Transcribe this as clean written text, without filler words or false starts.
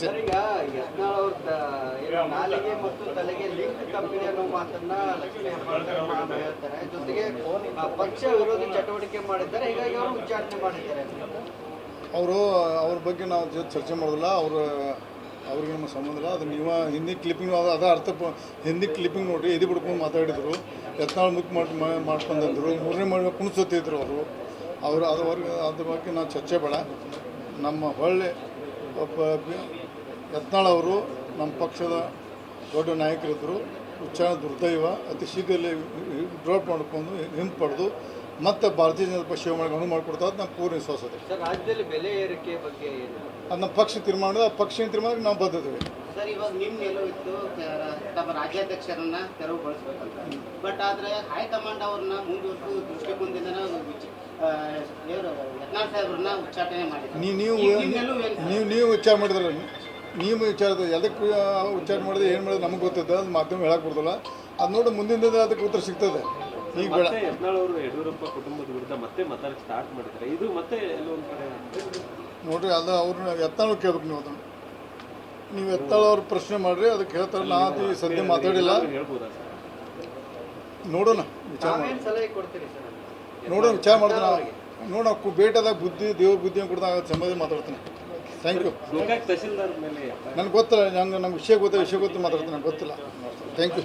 Sir, ಈಗ ಯತ್ನಾಳ್ ಅವ್ರ ನಾಲಿಗೆ ಮತ್ತು ತಲೆಗೆ ಲಿಂಕ್ ತಪ್ಪಿದೆ ಅನ್ನೋ ಮಾತನ್ನ ಲಕ್ಷ್ಮೀ ಹೆಬ್ಬಾಳ್ಕರ್ ಹೇಳ್ತಾರೆ. ಜೊತೆಗೆ ಪಕ್ಷ ವಿರೋಧಿ ಚಟುವಟಿಕೆ ಮಾಡಿದ್ದಾರೆ, ಹೀಗಾಗಿ ಅವರು ಉಚ್ಚಾಟನೆ ಮಾಡಿದ್ದಾರೆ. ಅವ್ರ ಬಗ್ಗೆ ನಾವು ಚರ್ಚೆ ಮಾಡೋದಿಲ್ಲ. ಅವ್ರಿಗೆ ನಮ್ಮ ಸಂಬಂಧ ಇಲ್ಲ. ಅದು ನೀವು ಹಿಂದಿ ಕ್ಲಿಪ್ಪಿಂಗ್ ಅದ ಅರ್ಥ ಹಿಂದಿ ಕ್ಲಿಪ್ಪಿಂಗ್ ನೋಡಿ ಎದಿ ಬಿಡ್ಕೊಂಡು ಮಾತಾಡಿದರು. ಯತ್ನಾಳ್ ಮುಖ ಮಾಡ್ಕೊಂಡ್ರು, ಮೂರನೇ ಮಾಡಿ ಕುಣಿಸುತ್ತಿದ್ರು ಅದ್ರ ಬಗ್ಗೆ ನಾವು ಚರ್ಚೆ ಬೇಡ. ನಮ್ಮ ಹೊಳ್ಳೆ ಯತ್ನಾಳ್ ಅವರು ನಮ್ಮ ಪಕ್ಷದ ದೊಡ್ಡ ನಾಯಕರಿದ್ದರು. ಉಚ್ಚಾರ ದುರ್ದೈವ, ಅತಿ ಶೀಘ್ರದಲ್ಲೇ ಡ್ರಾಪ್ ಮಾಡ್ಕೊಂಡು ಹಿಂಪಡೆದು ಮತ್ತು ಭಾರತೀಯ ಜನತಾ ಪಕ್ಷ ಅನುವು ಮಾಡಿಕೊಡ್ತಾ ನಮ್ಮ ಪೂರ್ಣ ವಿಶ್ವಾಸ ಇದೆ. ರಾಜ್ಯದಲ್ಲಿ ಬೆಲೆ ಏರಿಕೆ ಬಗ್ಗೆ ಅದು ನಮ್ಮ ಪಕ್ಷ ತೀರ್ಮಾನ, ಆ ಪಕ್ಷ ತೀರ್ಮಾನಕ್ಕೆ ನಾವು ಬದ್ಧತೆವೆ. ಸರ್, ಇವಾಗ ನಿಮ್ಮ ನಿಲುವಿತ್ತು ತಮ್ಮ ರಾಜ್ಯಾಧ್ಯಕ್ಷರನ್ನ ತೆರವುಗೊಳಿಸಬೇಕಂತ. ಬಟ್ ಆದರೆ ಹೈಕಮಾಂಡ್ ಅವ್ರನ್ನ ಮುಂದುವರೆದು ದೃಷ್ಟಿಕೋನದಿಂದ ಯತ್ನಾಳ್ ಸಾಹೇಬ್ರನ್ನ ಉಚ್ಚಾಟನೆ ಮಾಡಿದ್ರು. ನೀವು ವಿಚಾರ ಮಾಡಿದ್ರೆ ನೀವು ವಿಚಾರದ ಎದಕ್ಕೆ ಉಚ್ಚಾರ ಮಾಡಿದ್ರೆ ಏನು ಮಾಡಿದ್ರೆ ನಮಗೆ ಗೊತ್ತಿದೆ. ಅದು ಮಾಧ್ಯಮ ಹೇಳಕ್ಕೆ ಕೊಡೋದಿಲ್ಲ. ಅದು ನೋಡಿ ಮುಂದಿನ ಅದಕ್ಕೆ ಉತ್ತರ ಸಿಗ್ತದೆ. ಈಗ ಬೇಡ. ಯತ್ನಾಳ್ ಅವರು ಯಡಿಯೂರಪ್ಪ ಕುಟುಂಬದ ವಿರುದ್ಧ ಮತ್ತೆ ಮಾತಾಡಕ್ಕೆ ಸ್ಟಾರ್ಟ್ ಮಾಡಿದ್ದಾರೆ. ಇದು ಮತ್ತೆ ಎಲ್ಲೊಂದು ಕಡೆ ನೋಡ್ರಿ, ಅದು ಅವ್ರನ್ನ ಯತ್ನಾಳ್ ಕೇಳ್ಬೇಕು. ನೀವು ಯತ್ನಾಳ್ ಅವ್ರ ಪ್ರಶ್ನೆ ಮಾಡ್ರಿ, ಅದಕ್ಕೆ ಹೇಳ್ತಾರೆ. ನಾವು ಸದ್ಯ ಮಾತಾಡಿಲ್ಲ. ಹೇಳ್ಬೋದಾ ನೋಡೋಣ, ವಿಚಾರ ಸಲಹೆ ಕೊಡ್ತೀರಿ ಸರ್? ನೋಡೋಣ, ವಿಚಾರ ಮಾಡ್ತಾನೆ. ನೋಡೋಣ, ಬೇಟದಾಗ ಬುದ್ಧಿ ದೇವ್ರ ಬುದ್ಧಿ ಕೊಡ್ದಾಗ ಸಂಬಂಧ ಮಾತಾಡ್ತಾನೆ. Thank you. ತಹಸೀಲ್ದಾರ್ ಮೇಲೆ ನನಗೆ ಗೊತ್ತಿಲ್ಲ. ನಂಗೆ ವಿಷಯ ಗೊತ್ತಿಲ್ಲ ಮಾತಾಡ್ತಾನೆ. ನನಗೆ ಗೊತ್ತಿಲ್ಲ. Thank you.